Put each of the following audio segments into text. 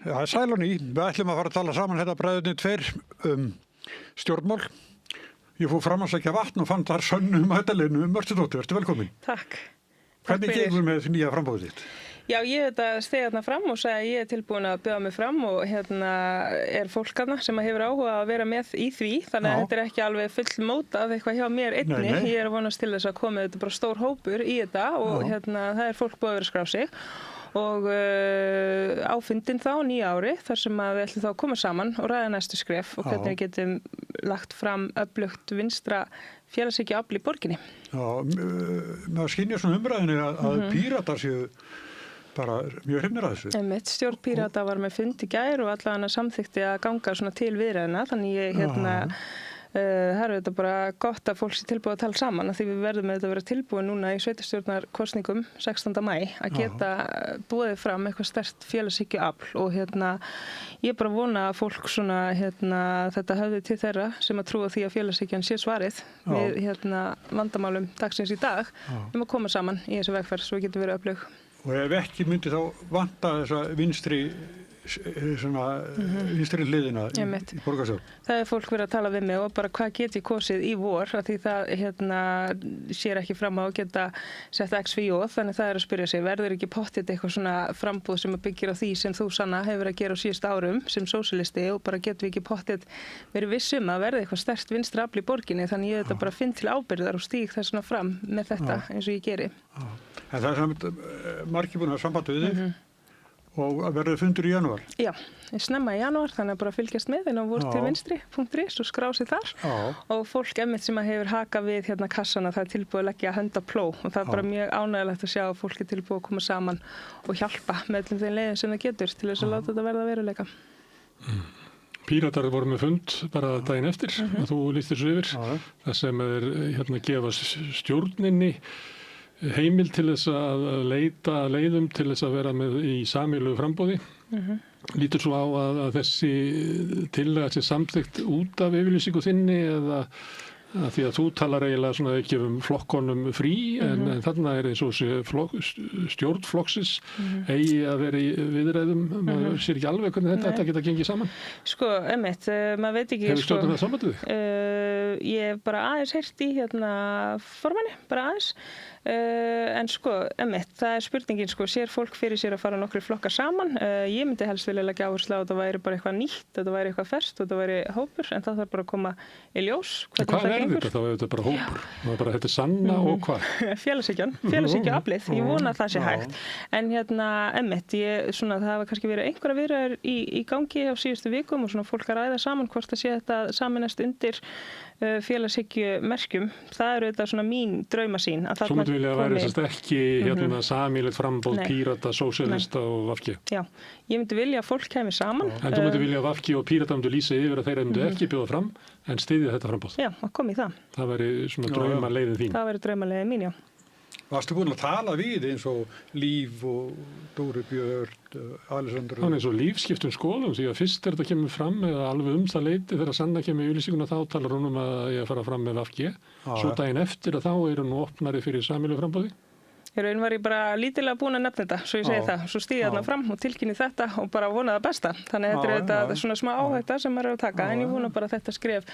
Já, sæl og ný. Við ætlum að fara að tala saman hérna bræðurnir tveir stjórnmál. Ég fór fram að sækja vatn og fann þar Sönnu Magdalenu Mörtudóttur. Ertu velkomin? Takk. Hvernig gengur með þetta nýja frambóðið þitt? Já, ég stegi þarna fram og sagði að ég er tilbúin að bjóða mig fram og hérna er fólk þarna sem hefur áhuga að vera með í því. Þannig að þetta er ekki alveg fullmótað eitthvað hjá mér einni. Nei. Ég er að vonast til þess að koma þetta bara stór hópur í þetta og hérna það er fólk búið að vera að skrá sig. Og á fundinn þá nýja ári þar sem að við ætlum þá að koma saman og ræða næstu skref og hvernig við getum lagt fram öflugt vinstra félagshyggjuafl í borginni. Já, maður skynjar svona umræðinni að Píratar séu bara mjög hrifnir að þessu. Einmitt, stjórn Pírata var með fund í gær og allavega samþykkti að ganga svona til viðræðina, þannig ég það er þetta bara gott að fólk sé tilbúið að tala saman af því við verðum að vera tilbúið núna í sveitarstjórnarkosningum 16. maí að geta búið fram eitthvað sterkt félagshyggjuafl og ég bara vona að fólk svona þetta höfði til þeirra sem að trúa því að félagshyggjan sé svarið við vandamálum dagsins í dag að koma saman í þessu vegferð svo við getum verið öflug. Og ef ekki myndi þá vanta þessa vinstri hliðina í borgarstjórn. Það er fólk verið að tala við mig og bara hvað get ég kosið í vor af því það sér ekki fram á að geta sett X við J þannig það er að spyrja sig verður ekki pottið eitthvað svona frambúð sem byggir á því sem þú Sanna hefur að gera á síðust árum sem sósíalisti og bara getum við ekki pottið verið vissum að verði eitthvað sterkt vinstra afl í borginni þannig ég þetta bara finn til ábyrgðar og stíg þess fram með þetta eins og ég geri. En það er samt margir búin að samband við þig og verður fundur í janúar? Já, snemma í janúar, þannig að bara fylgjast með inn á vortilvinstri.is og skrá sig þar og fólk einmitt sem hefur hakað við kassana það er tilbúið að leggja hönd á plóg og það er bara mjög ánægilegt að sjá að fólk er tilbúið að koma saman og hjálpa með öllum þeim leiðum sem það getur til þess að láta þetta verða veruleika. Píratar voru með fund bara daginn eftir að þú lýstir svo yfir það sem er gefa stjórninni heimild til þess að leita leiðum til þess að vera með í sameiginlegu framboði. Lítur svo á að þessi tillaga sé samþykkt út af yfirlýsingu þinni eða að því að þú talar eiginlega svona ekki flokkonum frí en þarna er eins og stjórn flokksins eigi að vera í viðræðum maður sér ekki alveg hvernig þetta geta gengið saman. Sko, einmitt, maður veit ekki Hefur stjórnin það samband við þig? Ég hef bara aðeins heyrt í formanni, bara aðeins en sko, einmitt, það er spurningin sko, sér fólk fyrir sér að fara nokkri flokkar saman ég myndi helst vilja leggja áherslu á að þetta væri bara eitthvað nýtt, þetta væri eitthvað ferskt og þetta væri hópur, en það þarf bara að koma í ljós hvað er þetta þá ef þetta er bara hópur? Þetta er Sanna og hvað? Félagshyggjuaflið, ég vona að það sé hægt en einmitt, það hafa kannski verið einhverja viðræður í gangi á síðustu vikum og svona fólk að ræða saman hvort það sé þetta sameinast undir félagshyggjumerkjum það eru þetta svona mín draumasýn að Svo myndi vilja að væri þess ekki sameiginlegt framboð Pírata, sósíalista og VG. Já, ég myndi vilja að fólk kæmi saman. En þú myndi vilja að VG og Pírata myndu lýsa yfir að þeirra myndu ekki bjóða fram en styðja þetta framboð. Já, að koma í það. Það væri svona draumaleiðin þín. Það væri draumaleiðin mín, já. Varstu búin að tala við eins og Líf og Dóri Björn, Alexander? Þannig eins og Líf skiptum skoðum því að fyrst þetta kemur fram eða alveg það leyti þegar Sanna kemur í yfirlýsinguna þá talar hún að ég fara fram með VG. Svo daginn eftir að þá er hún opnari fyrir sameiginlegu framboði. Í raun var ég bara lítilega búin að nefna þetta, svo ég segi það. Svo stíði þarna fram og tilkynni þetta og bara vona það besta. Þannig að þetta er svona smá áhætta sem maður er að taka. En ég vona bara að þetta skref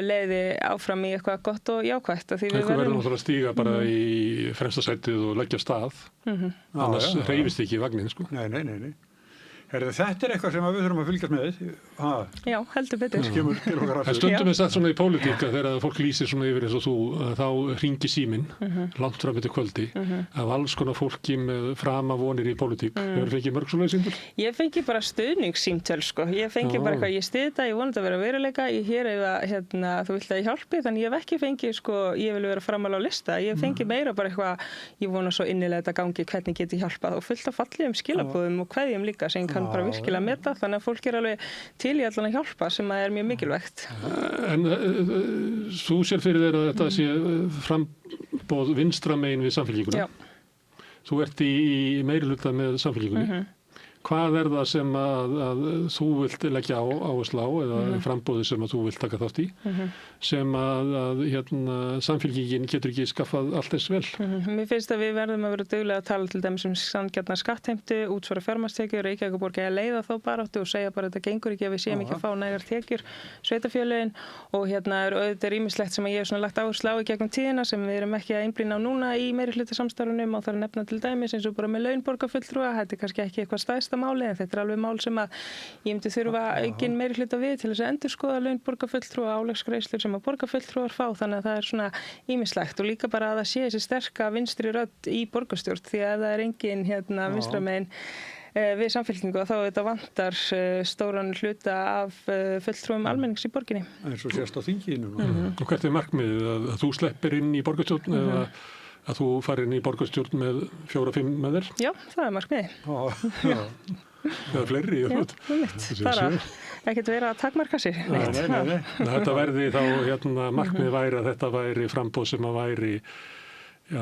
leiði áfram í eitthvað gott og jákvætt. Eitthvað verður náttúrulega að stíga bara í fremsta sætið og leggja stað. Annars hreyfist ekki vagnin, sko. Nei. Þetta er eitthvað sem við þurfum að fylgjast með. Já, heldur betur. En stundum er sagt svona í pólitík að þegar fólk lýsir svona yfir eins og þú, þá hringi síminn langt fram eftir kvöldi af alls konar fólki með framavonir í pólitík. Hefur fengið mörg svoleiðis símtöl? Ég fengi bara stuðningssímtöl, sko. Ég fengi bara eitthvað, ég styð þetta, ég vonandi að vera veruleika, ég hér eða þú vilt að ég hjálpi, þannig ég hef ekki fengið, sko, ég vil vera framála á lista. Ég fengi meira bara eitthvað, ég vona svo innilega þetta gangi, hvernig get ég hjálpað og fullt af fallegum skilaboðum og kveðjum líka sem kann bara virkilega meta, þannig að fólk er alveg til í allan að hjálpa sem að er mjög mikilvægt. En þú sér fyrir þér að þetta sé framboð vinstra megin við Samfylkinguna. Já. Þú ert í meirihluta með Samfylkingunni. hvað er það sem að þú vilt leggja áherslu á eða frambóði sem að þú vilt taka þátt í sem að samfélkingin getur ekki skaffað allt þess vel. Mér finnst að við verðum að vera duglega að tala til dæmis sanngjarna skattheimtu, útsvara fjármagnstekjur, Reykjavíkurborg að leiða þá baráttu og segja bara að þetta gengur ekki að við séum ekki að fá nægar tekjur sveitarfélögin og auðvitað er ýmislegt sem ég hef svona lagt áherslu á í gegnum tíðina sem við erum ekki að einblína á núna í meirihlutasamstarfunum og það er að nefna til dæmis eins og bara með laun borgarfulltrúa, þetta er kannski ekki eitthvað stærsta máli en þetta er alveg mál sem að ég myndi þurfa aukinn meirihluta við til þess að endurskoða laun borgarfulltrúa, álagsgreiðslur sem að borgarfulltrúar fá þannig að það er svona ýmislegt og líka bara að það sé þessi sterka vinstri rödd í borgarstjórn því að ef það er engin vinstramein við samfélkingu þá þetta vantar stóran hluta af fulltrúum almennings í borginni. Eins og sést á þinginu. Og hvert er markmiðið að þú sleppir inn í borgarstjórn eða að þú farir inn í borgarstjórn með 4-5 með þér? Já, það er markmiðið. Eða fleiri? Það er ekkert verið að takmarka sig. Nei. Þetta verði þá markmiðið væri að þetta væri frambóð sem að væri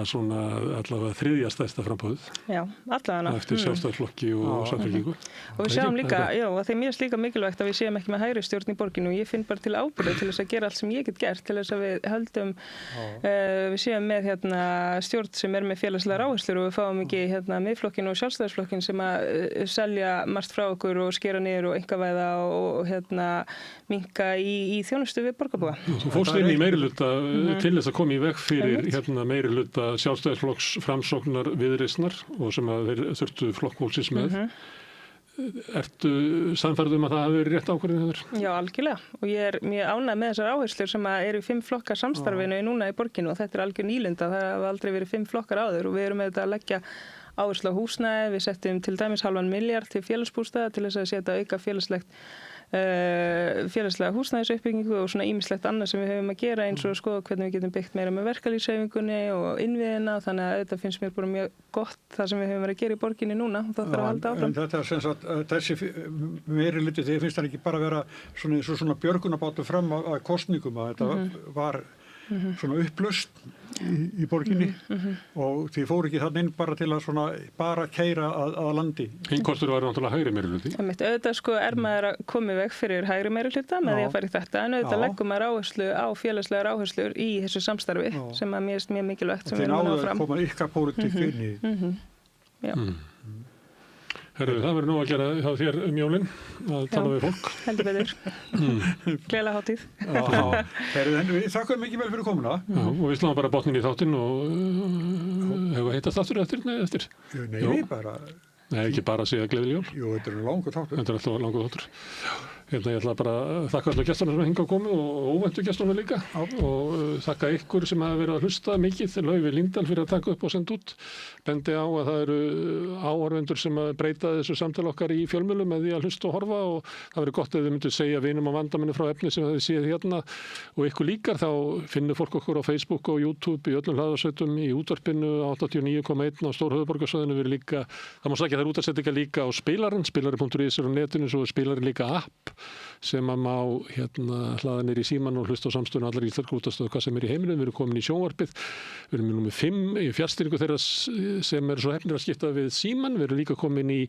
svona allavega þriðja stærsta frambóðið. Já, allavega. Eftir Sjálfstæðisflokki og Samfylkingu. Og við sjáum líka, að þeim er líka mikilvægt að við séum ekki með hægri stjórn í borginu og ég finn bara til ábyrgð til þess að gera allt sem ég get gert til þess að við höldum, við séum með stjórn sem er með félagslegar áherslur og við fáum ekki Miðflokkinn og Sjálfstæðisflokkinn sem að selja margt frá okkur og skera niður og einkavæða og minnka í þjónustu við borgarbúa. Þú fórst inn í meirihluta til þess að koma í veg fyrir meirihluta Sjálfstæðisflokks Framsóknar Viðreisnar og sem að þeir þurftu flokkfólksins með. Ertu sannfærð að það hafi verið rétt ákvörðun hjá þér? Já, algjörlega. Og ég er mjög ánægð með þessar áherslur sem eru 5 flokkar samstarfinu núna í borginu og þetta er algjör nýlunda. Það hafa aldrei verið 5 flokkar áður og við erum auðvitað að leggja áherslu á húsnæði. Við settum til dæmis $0,5 milljarð til félagsbústaða til þess að setja auka félagslega húsnæðisuppbyggingu og svona ýmislegt annað sem við höfum að gera eins og skoða hvernig við getum byggt meira með verkalýðshreyfingunni og innviðina þannig að þetta finnst mér bara mjög gott það sem við höfum verið að gera í borginni núna og það þarf að halda áfram. En þetta sem sagt, þessi meirihluti þegar finnst það ekki bara að vera svona björgunarbátur fram að kosningum að þetta var svona upplaust í borginni og því fór ekki þannig inn bara til að bara keyra að landi. Hinn kostur var náttúrulega hægri meirihluti. Auðvitað er maður að koma í veg fyrir hægri meirihluta með því að fara í þetta en auðvitað leggum maður áherslu á félagslegar áherslur í þessu samstarfi sem að mér finnst mjög mikilvægt sem við erum að ná fram. Þið náðu að koma ykkar pólitík inn í. Já. Herru, það verður nú að gera hjá þér jólin að tala við fólk. Heldur betur. Gleðilega hátíð. Herru, við þakkum mikið vel fyrir komuna. Já, og við sláum bara botnin í þáttinn og hefur heitast aftur eftir? Nei, bara... Nei, ekki bara að segja gleðileg jól. Jú, þetta er langur þáttur. Þetta er alltaf langur þáttur. Ég ætla bara að þakka allir gestunum sem hingað komið og óvæntu gestunum líka og þakka ykkur sem hafa verið að hlusta mikið, Laufey Líndal fyrir að taka upp og senda út. Bendi á að það eru áhorfendur sem að breyta þessu samtali okkar í fjölmiðlum með því að hlusta og horfa og það verið gott ef þið myndu segja vinum á vandamennu frá efni sem þið séð hérna og ykkur líkar þá finnur fólk okkur á Facebook og YouTube í öllum hlaðarsveitum í útvarpinu 89,1 á Stórhöfuðborgarsvæðinu við líka, það má sækja þær útvarpsendingar líka á spilari.is á netinu svo spilari líka app sem að má hlaða niður í síman og hlusta á samstöðun allar íslenskar útvarpsstöðvar hvað sem er í heiminum. Við erum komin í sjónvarpið, við erum númer 5 í fjarstýringu þeirra sem eru svo heppnir að skipta við síman. Við erum líka komin í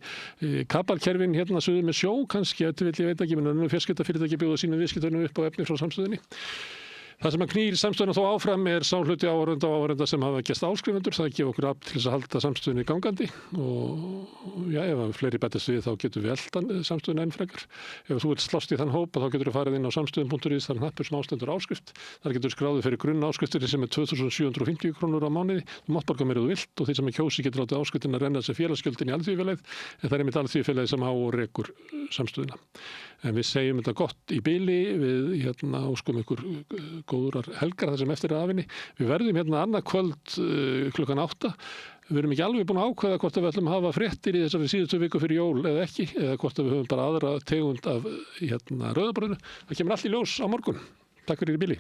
kabalkerfin suður með sjó, kannski ég veit ekki, menn að fjarskiptafyrirtæki bjóða sínum viðskiptunum upp á efni frá samstöðunni. Það sem að knýr samstöðuna þó áfram er sá hluti áhorfenda sem hafa gerst áskrifendur. Það gefur okkur afl til þess að halda samstöðunni gangandi og já, ef fleiri bætast við þá getum við eldan samstöðuna enn frekar. Ef þú vilt slást í þann hóp þá getur þú farið inn á samstöðun.is, það er hnappur sem ástendur áskrift. Þar getur skráðið fyrir grunn áskriftir sem er 2.750 krónur á mánuði. Þú mátt borga meira þú vilt og því sem er kjósi getur látið áskriftin að renna sem félagsgjöldin í alþýðufélagið en það er einmitt alþýðufélagið sem á og rekur samstöðuna. En við segjum þetta gott í bili, við óskum ykkur góðurar helgar þar sem eftir er afinni. Við verðum annað kvöld klukkan 8. Við erum ekki alveg búin að ákveða hvort við ætlum að hafa fréttir í þessari síðustu viku fyrir jól eða ekki, eða hvort við höfum bara aðra tegund af rauðabrauðinu. Það kemur allt í ljós á morgun. Takk fyrir í bili.